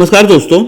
नमस्कार दोस्तों।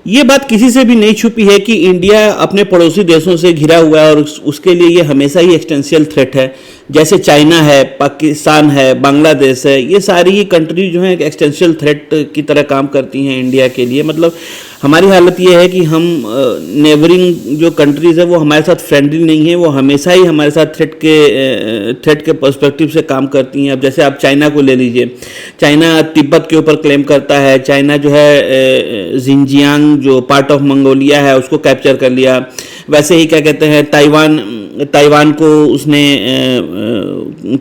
ये बात किसी से भी नहीं छुपी है कि इंडिया अपने पड़ोसी देशों से घिरा हुआ है और उसके लिए ये हमेशा ही एक्सटेंशियल थ्रेट है। जैसे चाइना है, पाकिस्तान है, बांग्लादेश है, ये सारी ही कंट्री जो है एक्सटेंशियल थ्रेट की तरह काम करती हैं इंडिया के लिए। मतलब हमारी हालत ये है कि हम नेबरिंग जो कंट्रीज है वो हमारे साथ फ्रेंडली नहीं है, वो हमेशा ही हमारे साथ थ्रेट के पर्सपेक्टिव से काम करती हैं। अब जैसे आप चाइना को ले लीजिए, चाइना तिब्बत के ऊपर क्लेम करता है। चाइना जो है जिंजियांग जो पार्ट ऑफ मंगोलिया है उसको कैप्चर कर लिया। वैसे ही क्या कहते हैं ताइवान को उसने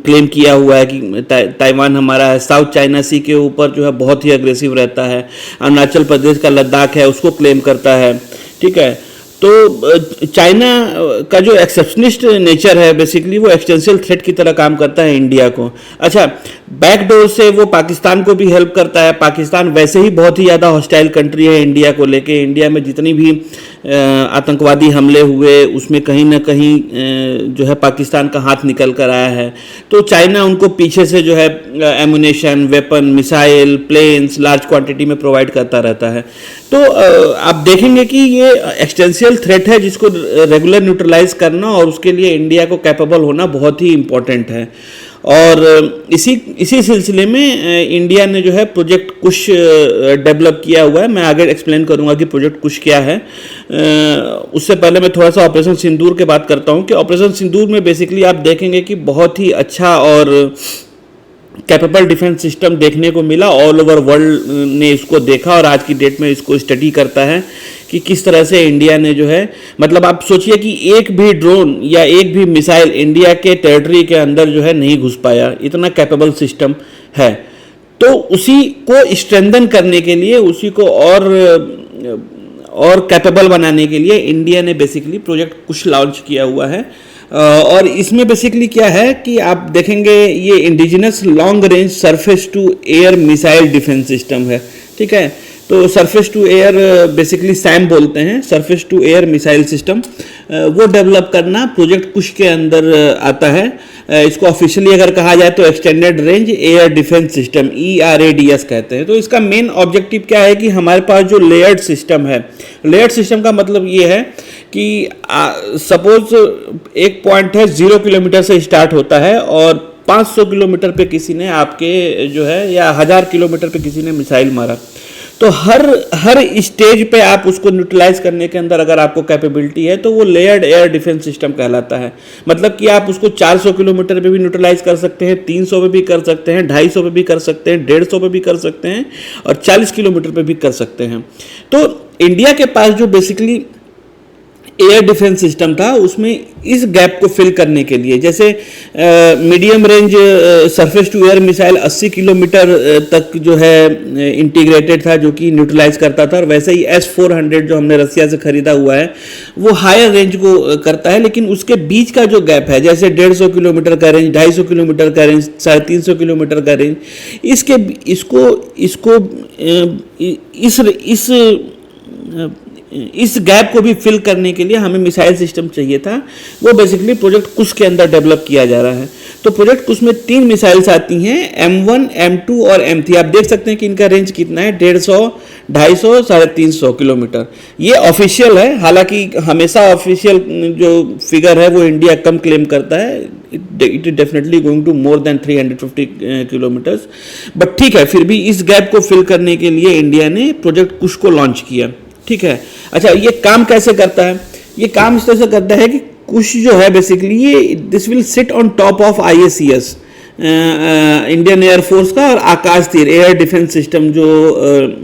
क्लेम किया हुआ है कि ताइवान हमारा है। साउथ चाइना सी के ऊपर जो है बहुत ही अग्रेसिव रहता है। अरुणाचल प्रदेश का लद्दाख है उसको क्लेम करता है। ठीक है, तो चाइना का जो एक्सेप्शनिस्ट नेचर है बेसिकली वो एक्सटेंशियल थ्रेट की तरह काम करता है इंडिया को। अच्छा, बैकडोर से वो पाकिस्तान को भी हेल्प करता है। पाकिस्तान वैसे ही बहुत ही ज़्यादा हॉस्टाइल कंट्री है इंडिया को लेके। इंडिया में जितनी भी आतंकवादी हमले हुए उसमें कहीं ना कहीं जो है पाकिस्तान का हाथ निकल कर आया है। तो चाइना उनको पीछे से जो है ammunition, weapon, missile, planes large quantity में प्रोवाइड करता रहता है। तो आप देखेंगे कि ये एक्सटेंशियल थ्रेट है जिसको रेगुलर न्यूट्रलाइज करना और उसके लिए इंडिया को कैपेबल होना बहुत ही इम्पोर्टेंट है। और इसी सिलसिले में इंडिया ने जो है प्रोजेक्ट कुश डेवलप किया हुआ है। मैं आगे एक्सप्लेन करूंगा कि प्रोजेक्ट कुश क्या है। उससे पहले मैं थोड़ा सा ऑपरेशन सिंदूर के बात करता हूं कि ऑपरेशन सिंदूर में बेसिकली आप देखेंगे कि बहुत ही अच्छा और कैपेबल डिफेंस सिस्टम देखने को मिला। ऑल ओवर वर्ल्ड ने इसको देखा और आज की डेट में इसको स्टडी करता है कि किस तरह से इंडिया ने जो है, मतलब आप सोचिए कि एक भी ड्रोन या एक भी मिसाइल इंडिया के टेरिटरी के अंदर जो है नहीं घुस पाया। इतना कैपेबल सिस्टम है। तो उसी को स्ट्रेंथन करने के लिए, उसी को और कैपेबल बनाने के लिए इंडिया ने बेसिकली प्रोजेक्ट कुश लॉन्च किया हुआ है। और इसमें बेसिकली क्या है कि आप देखेंगे ये indigenous long range surface to air missile defence system है। ठीक है, तो surface to air basically SAM बोलते हैं, surface to air missile system, वो डेवलप करना प्रोजेक्ट कुश के अंदर आता है। इसको ऑफिशियली अगर कहा जाए तो extended range air defence system ERADS कहते हैं। तो इसका मेन ऑब्जेक्टिव क्या है कि हमारे पास जो लेयर्ड सिस्टम है, लेयर्ड सिस्टम का मतलब ये है कि सपोज एक पॉइंट है 0 किलोमीटर से स्टार्ट होता है और 500 किलोमीटर पे किसी ने आपके जो है या 1000 किलोमीटर पे किसी ने मिसाइल मारा, तो हर स्टेज पे आप उसको न्यूट्रलाइज करने के अंदर अगर आपको कैपेबिलिटी है तो वो लेयर्ड एयर डिफेंस सिस्टम कहलाता है। मतलब कि आप उसको 400 किलोमीटर पे भी न्यूट्रलाइज कर सकते हैं, 300 पे भी कर सकते हैं, 250 पे भी कर सकते हैं, 150 पे भी कर सकते हैं और 40 किलोमीटर पे भी कर सकते हैं। तो इंडिया के पास जो बेसिकली एयर डिफेंस सिस्टम था उसमें इस गैप को फिल करने के लिए, जैसे medium range surface to air missile 80 kilometre तक जो है इंटीग्रेटेड था जो कि न्यूट्रलाइज करता था, और वैसे ही S-400 जो हमने रसिया से खरीदा हुआ है वो हायर रेंज को करता है। लेकिन उसके बीच का जो गैप है, जैसे 150 किलोमीटर का रेंज, 250 किलोमीटर का रेंज, 350 किलोमीटर का रेंज, इस गैप को भी फिल करने के लिए हमें मिसाइल सिस्टम चाहिए था। वो बेसिकली प्रोजेक्ट कुश के अंदर डेवलप किया जा रहा है। तो प्रोजेक्ट कुश में 3 मिसाइल्स आती हैं, M1, M2 और M3। आप देख सकते हैं कि इनका रेंज कितना है, 150, 250, 350 किलोमीटर। ये ऑफिशियल है, हालांकि हमेशा ऑफिशियल जो फिगर है वो इंडिया कम क्लेम करता है। It is definitely going to more than 350 kilometres, but ठीक है, फिर भी इस गैप को फिल करने के लिए इंडिया ने प्रोजेक्ट कुश को लॉन्च किया। ठीक है, अच्छा, ये काम कैसे करता है? ये काम इस तरह से करता है कि कुश जो है बेसिकली ये this will sit on top of IACS, Indian air force का, और आकाश तीर एयर डिफेंस सिस्टम जो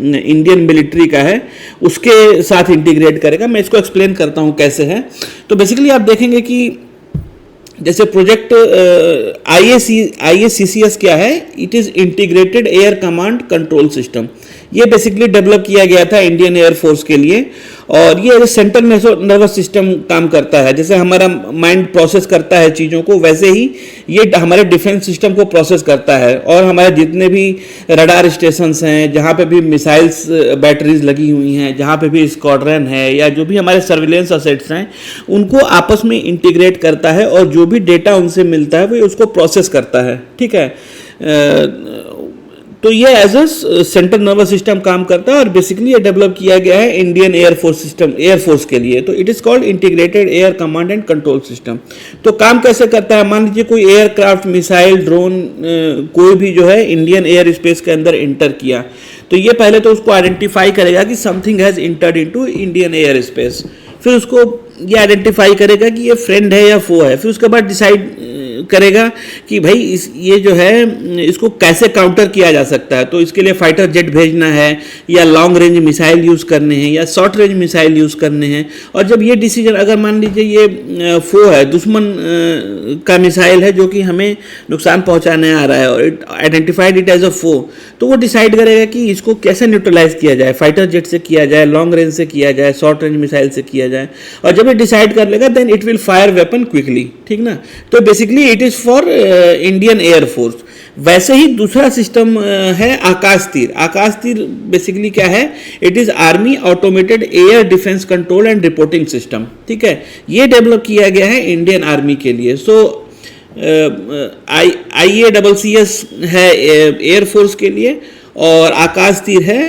इंडियन मिलिट्री का है उसके साथ इंटीग्रेट करेगा। मैं इसको एक्सप्लेन करता हूँ कैसे है। तो बेसिकली आप देखेंगे कि जैसे प्रोजेक्ट IACCS क्या है, it is integrated air command control system. ये बेसिकली डेवलप किया गया था इंडियन एयरफोर्स के लिए, और ये सेंट्रल नर्वस सिस्टम काम करता है। जैसे हमारा माइंड प्रोसेस करता है चीज़ों को, वैसे ही ये हमारे डिफेंस सिस्टम को प्रोसेस करता है। और हमारे जितने भी रडार स्टेशंस हैं, जहाँ पे भी मिसाइल्स बैटरीज लगी हुई हैं, जहाँ पे भी स्क्वाड्रन है, या जो भी हमारे सर्विलेंस असेट्स हैं, उनको आपस में इंटीग्रेट करता है और जो भी डेटा उनसे मिलता है वो उसको प्रोसेस करता है। ठीक है, तो ये as a central nervous system काम करता है और बेसिकली ये डेवलप किया गया है इंडियन एयरफोर्स सिस्टम, एयरफोर्स के लिए। तो it is called integrated air command and control system. तो काम कैसे करता है, मान लीजिए कोई एयरक्राफ्ट, मिसाइल, ड्रोन, कोई भी जो है इंडियन एयर स्पेस के अंदर इंटर किया, तो ये पहले तो उसको आइडेंटिफाई करेगा कि something has entered into Indian air space. फिर उसको ये आइडेंटिफाई करेगा कि ये फ्रेंड है या फो है। फिर उसके बाद डिसाइड करेगा कि भाई ये जो है इसको कैसे काउंटर किया जा सकता है। तो इसके लिए फाइटर जेट भेजना है या लॉन्ग रेंज मिसाइल यूज़ करने हैं या शॉर्ट रेंज मिसाइल यूज़ करने हैं। और जब ये डिसीजन, अगर मान लीजिए ये फो है, दुश्मन का मिसाइल है जो कि हमें नुकसान पहुंचाने आ रहा है और आइडेंटिफाइड इट एज अ फो, तो वो डिसाइड करेगा कि इसको कैसे न्यूट्रलाइज किया जाए, फाइटर जेट से किया जाए, लॉन्ग रेंज से किया जाए, शॉर्ट रेंज मिसाइल से किया जाए। और जब ये डिसाइड कर लेगा then it will fire weapon quickly, ठीक ना। तो basically it is for Indian air force. वैसे ही दूसरा सिस्टम है आकाश तीर। आकाश तीर बेसिकली क्या है, it is army automated air defence control and reporting system, ठीक है। ये डेवलप किया गया है इंडियन आर्मी के लिए। सो IACCS है एयरफोर्स के लिए और आकाश तीर है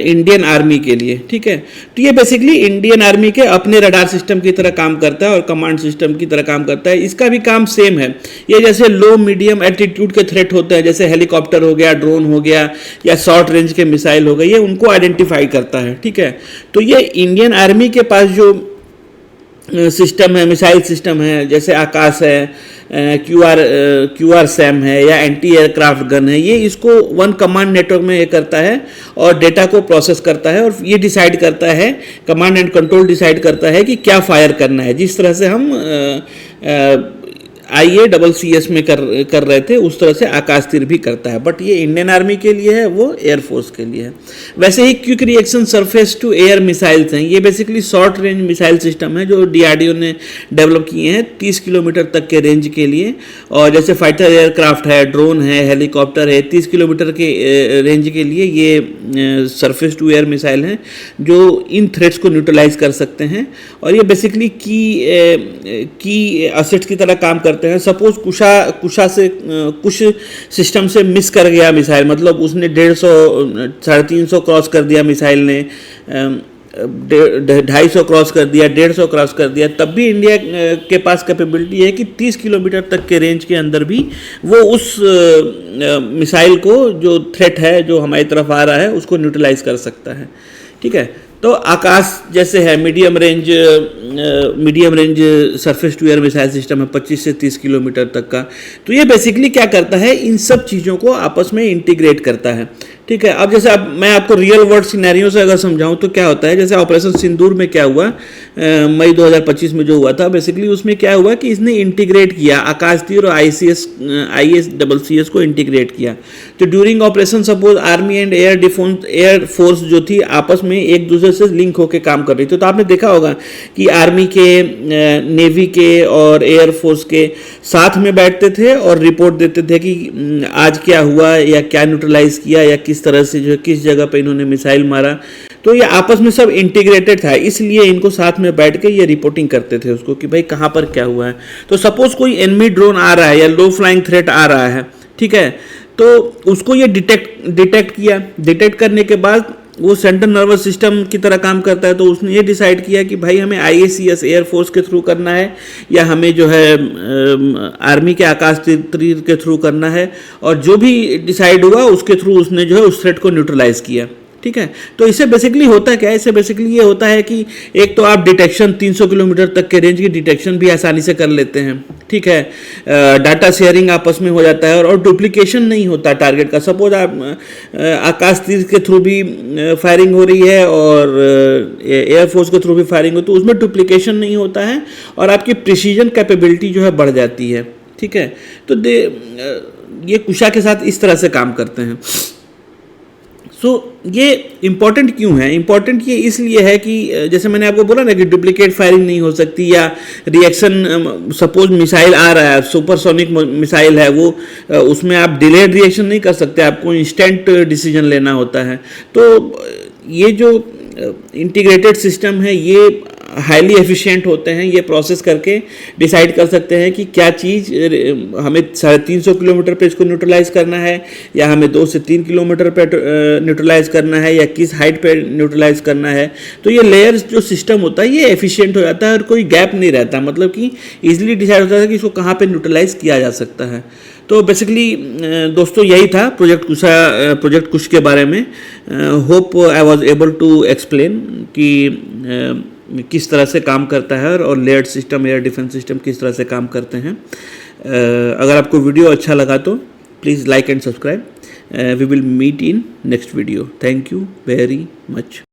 इंडियन आर्मी के लिए, ठीक है। तो ये बेसिकली इंडियन आर्मी के अपने रडार सिस्टम की तरह काम करता है और कमांड सिस्टम की तरह काम करता है। इसका भी काम सेम है। ये जैसे लो मीडियम एल्टीट्यूड के थ्रेट होते हैं, जैसे हेलीकॉप्टर हो गया, ड्रोन हो गया या शॉर्ट रेंज के मिसाइल हो गए, ये उनको आइडेंटिफाई करता है, ठीक है। तो ये इंडियन आर्मी के पास जो सिस्टम है, मिसाइल सिस्टम है, जैसे आकाश है, क्यूआर सैम है या एंटी एयरक्राफ्ट गन है, ये इसको वन कमांड नेटवर्क में ये करता है और डेटा को प्रोसेस करता है और ये डिसाइड करता है, कमांड एंड कंट्रोल डिसाइड करता है कि क्या फायर करना है। जिस तरह से हम IACCS में कर रहे थे उस तरह से आकाश तीर भी करता है, बट ये इंडियन आर्मी के लिए है, वो एयरफोर्स के लिए है। वैसे ही quick reaction surface to air missiles हैं, ये basically short range missile system है जो DRDO ने डेवलप किए हैं 30 किलोमीटर तक के रेंज के लिए। और जैसे फाइटर एयरक्राफ्ट है, ड्रोन है, हेलीकॉप्टर है, 30 किलोमीटर के रेंज के लिए ये सरफेस टू एयर मिसाइल हैं जो इन थ्रेट्स को न्यूट्रलाइज कर सकते हैं। और ये बेसिकली की असेट्स की तरह काम करते हैं। सपोज कुछ सिस्टम से मिस कर गया मिसाइल, मतलब उसने 150 350 क्रॉस कर दिया, मिसाइल ने 250 क्रॉस कर दिया, 150 क्रॉस कर दिया, तब भी इंडिया के पास कैपेबिलिटी है कि 30 किलोमीटर तक के रेंज के अंदर भी वो उस मिसाइल को, जो थ्रेट है जो हमारी तरफ आ रहा है, उसको न्यूट्रलाइज कर सकता है, ठीक है। तो आकाश जैसे है medium range surface to air missile system है 25 से 30 किलोमीटर तक का। तो ये बेसिकली क्या करता है, इन सब चीज़ों को आपस में इंटीग्रेट करता है, ठीक है। अब जैसे मैं आपको रियल वर्ल्ड सिनेरियो से अगर समझाऊं तो क्या होता है, जैसे ऑपरेशन सिंदूर में क्या हुआ, मई 2025 में जो हुआ था, बेसिकली उसमें क्या हुआ कि इसने इंटीग्रेट किया, आकाश तीर और IACCS को इंटीग्रेट किया। तो during operation suppose army and air force जो थी आपस में एक दूसरे से लिंक होकर काम कर रही थी। तो आपने देखा होगा कि आर्मी के, नेवी के और एयर फोर्स के साथ में बैठते थे और रिपोर्ट देते थे कि आज क्या हुआ या क्या न्यूट्रलाइज किया या किस तरह से जो किस जगह पे इन्होंने मिसाइल मारा। तो ये आपस में सब इंटीग्रेटेड था, इसलिए इनको साथ में बैठ के ये रिपोर्टिंग करते थे उसको कि भाई कहाँ पर क्या हुआ है। तो सपोज कोई एनिमी ड्रोन आ रहा है या लो फ्लाइंग थ्रेट आ रहा है, ठीक है, तो उसको ये डिटेक्ट किया। डिटेक्ट करने के बाद वो सेंट्रल नर्वस सिस्टम की तरह काम करता है। तो उसने ये डिसाइड किया कि भाई हमें IACS एयरफोर्स के थ्रू करना है या हमें जो है आर्मी के आकाश तीर के थ्रू करना है, और जो भी डिसाइड हुआ उसके थ्रू उसने जो है उस थ्रेट को न्यूट्रलाइज किया, ठीक है। तो इससे बेसिकली होता क्या है, इससे बेसिकली ये होता है कि एक तो आप डिटेक्शन 300 किलोमीटर तक के रेंज की डिटेक्शन भी आसानी से कर लेते हैं, ठीक है। डाटा शेयरिंग आपस में हो जाता है और डुप्लीकेशन नहीं होता टारगेट का। सपोज आप आकाश तीर के थ्रू भी फायरिंग हो रही है और एयरफोर्स के थ्रू भी फायरिंग हो, तो उसमें डुप्लीकेशन नहीं होता है और आपकी प्रिसीजन कैपेबिलिटी जो है बढ़ जाती है, ठीक है। तो ये कुशा के साथ इस तरह से काम करते हैं। ये इम्पॉर्टेंट क्यों है? इम्पॉर्टेंट ये इसलिए है कि जैसे मैंने आपको बोला ना कि डुप्लीकेट फायरिंग नहीं हो सकती, या रिएक्शन, सपोज मिसाइल आ रहा है, सुपरसोनिक मिसाइल है वो, उसमें आप डिलेड रिएक्शन नहीं कर सकते, आपको इंस्टेंट डिसीजन लेना होता है। तो ये जो इंटीग्रेटेड सिस्टम है ये हाईली एफिशिएंट होते हैं। ये प्रोसेस करके डिसाइड कर सकते हैं कि क्या चीज़ हमें 350 किलोमीटर पे इसको न्यूट्रलाइज करना है, या हमें 2 से 3 किलोमीटर पे न्यूट्रलाइज करना है, या किस हाइट पे न्यूट्रलाइज करना है। तो ये लेयर्स जो सिस्टम होता है ये एफिशिएंट हो जाता है और कोई गैप नहीं रहता, मतलब कि ईजिली डिसाइड होता है कि इसको कहाँ पे न्यूट्रलाइज किया जा सकता है। तो बेसिकली दोस्तों यही था प्रोजेक्ट कुश के बारे में। Hope I was able to explain कि किस तरह से काम करता है और layered system, air defence system किस तरह से काम करते हैं। अगर आपको वीडियो अच्छा लगा तो please like and subscribe. We will meet in next video. Thank you very much.